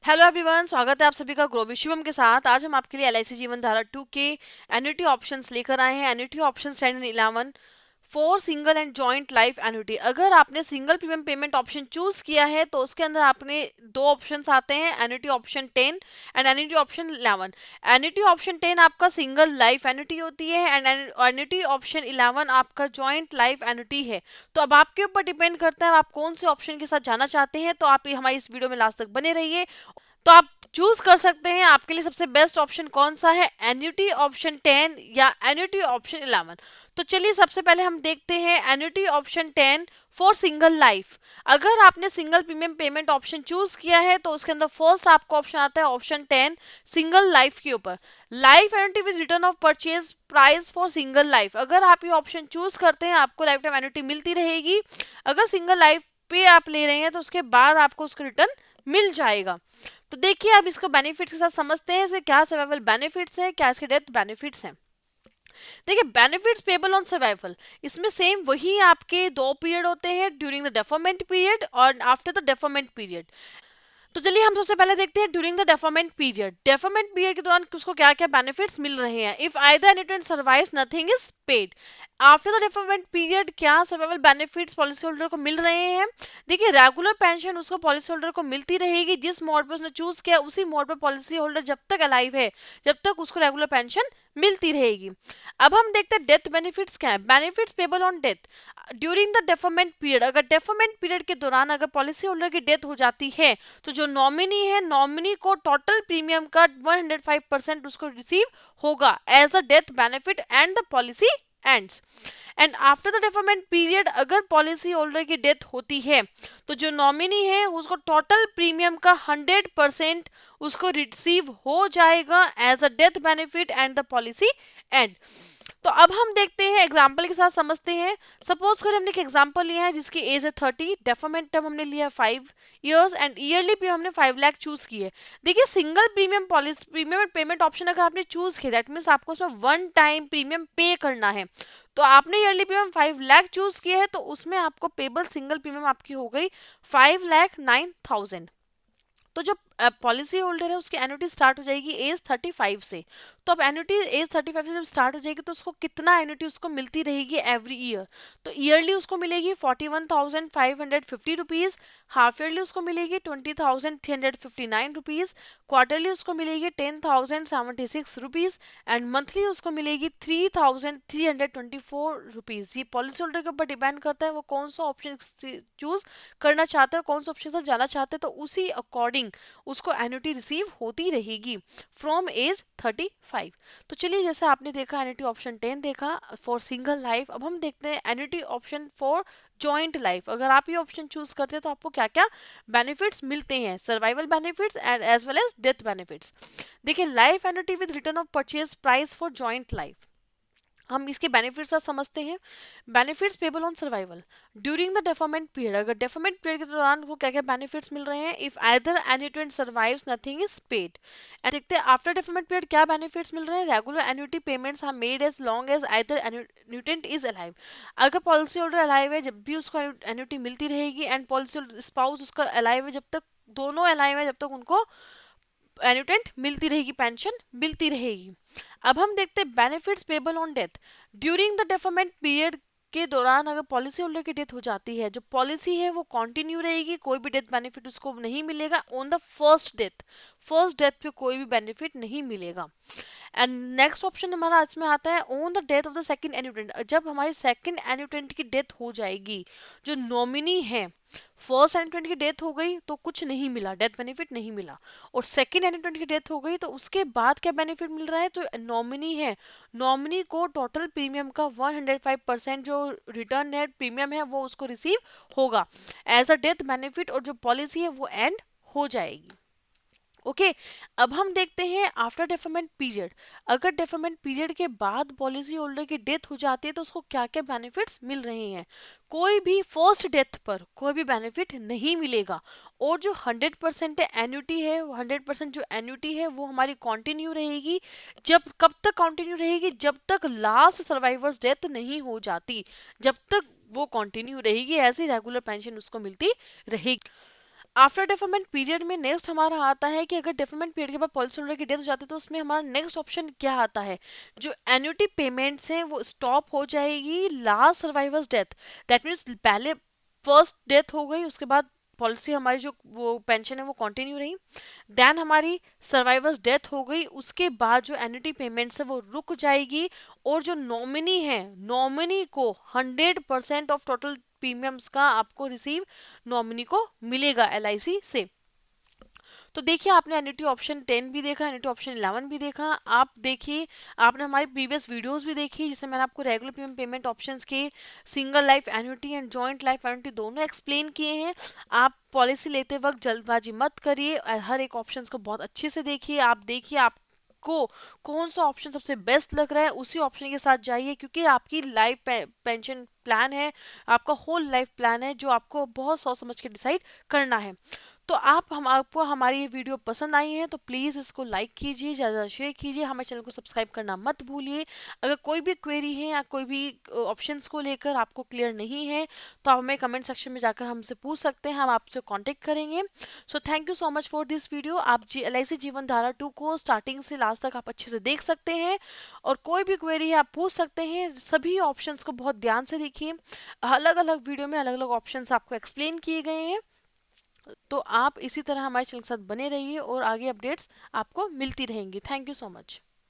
Hello everyone, स्वागत है आप सभी का ग्रो विथ शिवम के साथ। आज हम आपके लिए एलआईसी जीवन धारा 2 के एन्युटी ऑप्शंस लेकर आए हैं। Annuity options 10 and 11 for single and joint life annuity. अगर आपने single premium payment option choose किया है तो उसके अंदर आपने दो ऑप्शंस आते हैं, annuity option 10 and annuity option 11। Annuity option 10 आपका सिंगल लाइफ एन्युटी होती है एंड एन्युटी ऑप्शन 11 आपका जॉइंट लाइफ एन्युटी है। तो अब आपके ऊपर डिपेंड करता है आप कौन से ऑप्शन के साथ जाना चाहते हैं। तो आप हमारी इस वीडियो में लास्ट तक बने रहिए, तो आप चूज कर सकते हैं आपके लिए सबसे बेस्ट ऑप्शन कौन सा है, एन्युटी ऑप्शन 10 या एन्युटी ऑप्शन 11। तो चलिए सबसे पहले हम देखते हैं annuity option 10 for single life. अगर आपने single premium payment option choose किया है तो उसके अंदर फर्स्ट आपको ऑप्शन आता है ऑप्शन 10 सिंगल लाइफ के ऊपर, life annuity with return of purchase price for single life. अगर आप ये ऑप्शन चूज करते हैं आपको लाइफ टाइम एन्युटी मिलती रहेगी। अगर सिंगल लाइफ पे आप ले रहे हैं तो उसके बाद आपको उसका रिटर्न मिल जाएगा। तो देखिए अब इसको बेनिफिट्स के साथ समझते हैं, इसे क्या सर्वाइवल बेनिफिट्स है, क्या इसके डेथ बेनिफिट्स हैं। देखिए बेनिफिट्स पेबल ऑन सर्वाइवल, इसमें सेम वही आपके दो पीरियड होते हैं, ड्यूरिंग द डेफरमेंट पीरियड और आफ्टर द डेफरमेंट पीरियड। तो चलिए हम सबसे पहले देखते हैं during the deferment period. Deferment period के दौरान उसको क्या क्या बेनिफिट्स मिल रहे हैं। If either annuitant survives nothing is paid. After the deferment period क्या सर्वाइवल बेनिफिट्स पॉलिसी होल्डर को मिल रहे हैं। देखिए रेगुलर पेंशन उसको पॉलिसी होल्डर को मिलती रहेगी, जिस मोड पे उसने चूज किया उसी मोड पे पॉलिसी होल्डर जब तक अलाइव है जब तक उसको रेगुलर पेंशन मिलती रहेगी। अब हम देखते हैं डेथ बेनिफिट्स क्या है। Benefits payable on death during the deferment period. अगर डेफरमेंट पीरियड के दौरान अगर पॉलिसी होल्डर की डेथ हो जाती है तो जो नॉमिनी है नॉमिनी को टोटल प्रीमियम का 105% उसको रिसीव होगा as a death benefit and the policy ends. And after the deferment period अगर पॉलिसी होल्डर की डेथ होती है तो जो नॉमिनी है उसको टोटल प्रीमियम का 100% उसको रिसीव हो जाएगा as a death benefit and the policy end. तो अब हम देखते हैं एग्जाम्पल के साथ समझते हैं। सपोज कर हमने एक एग्जाम्पल लिया है जिसकी एज है 30, डेफरमेंट टर्म हमने लिया 5 years एंड ईयरली पे हमने 5 लाख चूज किए। देखिए single premium policy premium payment option अगर आपने चूज किया दैट मीन्स आपको उसमें वन टाइम प्रीमियम पे करना है। तो आपने ईयरली प्रीमियम 5 लाख चूज किया है तो उसमें आपको पेबल सिंगल प्रीमियम आपकी हो गई 5,09,000। तो जो पॉलिसी होल्डर है उसकी एन्युटी स्टार्ट हो जाएगी एज 35 से। तो अब एन्युटी एज 35 से जब स्टार्ट हो जाएगी तो उसको कितना एन्युटी उसको मिलती रहेगी एवरी ईयर। तो ईयरली उसको मिलेगी 41,550 रुपीज़, हाफ ईयरली उसको मिलेगी 20,359 रुपीज़, क्वार्टरली उसको मिलेगी 10,076 रुपीज़ एंड मंथली उसको मिलेगी 3,324 रुपीज़। ये पॉलिसी होल्डर के ऊपर डिपेंड करता है वो कौन सा ऑप्शन चूज करना चाहते हैं, कौन सा ऑप्शन से जाना चाहते हैं, तो उसी अकॉर्डिंग उसको एन्युटी रिसीव होती रहेगी फ्रॉम एज 35। तो चलिए जैसे आपने देखा एन्युटी ऑप्शन 10 देखा फॉर सिंगल लाइफ, अब हम देखते हैं annuity option for joint life. अगर आप ये ऑप्शन चूज करते हैं तो आपको क्या क्या बेनिफिट्स मिलते हैं, survival benefits and as well as death benefits. देखिए life annuity with return of purchase price for joint life, हम इसके बेनिफिट्स समझते हैं। Benefits payable on survival during the deferment period. अगर डेफरमेंट पीरियड के दौरान को क्या क्या बेनिफिट्स मिल रहे हैं। If either annuitant survives nothing is paid. And देखते हैं आफ्टर डेफरमेंट पीरियड क्या बेनिफिट्स मिल रहे हैं। Regular annuity payments are made as long as either annuitant is alive. अगर पॉलिसी होल्डर अलाइव है जब भी उसको एन्युटी मिलती रहेगी एंड पॉलिसी स्पाउस उसका अलाइव है जब तक, दोनों अलाइव है जब तक उनको एन्युटेंट मिलती रहेगी, पेंशन मिलती रहेगी। अब हम देखते हैं benefits payable on death during the deferment period के दौरान। अगर पॉलिसी होल्डर की डेथ हो जाती है जो पॉलिसी है वो कंटिन्यू रहेगी, कोई भी डेथ बेनिफिट उसको नहीं मिलेगा ऑन द फर्स्ट डेथ पे कोई भी बेनिफिट नहीं मिलेगा। एंड नेक्स्ट ऑप्शन हमारा इसमें आता है on the death of the second annuitant. जब हमारी सेकंड एन्युटेंट की डेथ हो जाएगी, जो नॉमिनी है फर्स्ट एन्युटेंट की डेथ हो गई तो कुछ नहीं मिला, डेथ बेनिफिट नहीं मिला, और सेकंड एन्युटेंट की डेथ हो गई तो उसके बाद क्या बेनिफिट मिल रहा है। तो नॉमिनी है, नॉमिनी को टोटल प्रीमियम का 105% जो रिटर्न नेट प्रीमियम है वो उसको रिसीव होगा एज अ डेथ बेनिफिट, और जो पॉलिसी है वो एंड हो जाएगी। ओके अब हम देखते हैं आफ्टर डेफरमेंट पीरियड। अगर डेफरमेंट पीरियड के बाद पॉलिसी होल्डर की डेथ हो जाती है तो उसको क्या क्या बेनिफिट्स मिल रहे हैं। कोई भी फर्स्ट डेथ पर कोई भी बेनिफिट नहीं मिलेगा, और जो 100% एन्युटी है 100% जो एन्युटी है वो हमारी कंटिन्यू रहेगी। जब कब तक कंटिन्यू रहेगी, जब तक लास्ट सर्वाइवर्स डेथ नहीं हो जाती, जब तक वो कंटिन्यू रहेगी, ऐसी रेगुलर पेंशन उसको मिलती रहेगी। आफ्टर डेफरमेंट पीरियड में नेक्स्ट हमारा आता है कि अगर डेफरमेंट पीरियड के बाद पॉलिसी होल्डर की डेथ हो जाती है तो उसमें हमारा नेक्स्ट ऑप्शन क्या आता है, जो एन्युटी पेमेंट्स हैं वो स्टॉप हो जाएगी last survivors death. That means पहले फर्स्ट डेथ हो गई, उसके बाद पॉलिसी हमारी जो वो पेंशन है वो कंटिन्यू रही, देन हमारी सर्वाइवर्स डेथ हो गई, उसके बाद जो एन्युटी पेमेंट्स है वो रुक जाएगी, और जो नॉमिनी है नॉमिनी को 100% ऑफ टोटल प्रीमियम्स का आपको रिसीव नॉमिनी को मिलेगा एलआईसी से। तो देखिए आपने एन्युटी ऑप्शन 10 भी देखा, एन्युटी ऑप्शन 11 भी देखा। आप देखिए आपने हमारी प्रीवियस वीडियोस भी देखी जिसमें मैंने आपको रेगुलर प्रीमियम पेमेंट ऑप्शंस के single life annuity and joint life annuity दोनों एक्सप्लेन किए हैं। आप पॉलिसी लेते वक्त जल्दबाजी मत करिए, हर एक ऑप्शंस को बहुत अच्छे से देखिए। आप देखिए आप को कौन सा ऑप्शन सबसे बेस्ट लग रहा है, उसी ऑप्शन के साथ जाइए, क्योंकि आपकी लाइफ पेंशन प्लान है, आपका होल लाइफ प्लान है, जो आपको बहुत सोच समझ के डिसाइड करना है। तो आपको हमारी ये वीडियो पसंद आई है तो प्लीज़ इसको लाइक कीजिए, ज़्यादा शेयर कीजिए, हमारे चैनल को सब्सक्राइब करना मत भूलिए। अगर कोई भी क्वेरी है या कोई भी ऑप्शंस को लेकर आपको क्लियर नहीं है तो आप हमें कमेंट सेक्शन में जाकर हमसे पूछ सकते हैं, हम आपसे कांटेक्ट करेंगे। So thank you so much for this video. आप एलआईसी जीवन धारा 2 को स्टार्टिंग से लास्ट तक आप अच्छे से देख सकते हैं, और कोई भी क्वेरी है आप पूछ सकते हैं। सभी ऑप्शंस को बहुत ध्यान से देखिए, अलग अलग वीडियो में अलग अलग ऑप्शंस आपको एक्सप्लेन किए गए हैं। तो आप इसी तरह हमारे चैनल के साथ बने रहिए और आगे अपडेट्स आपको मिलती रहेंगी। Thank you so much.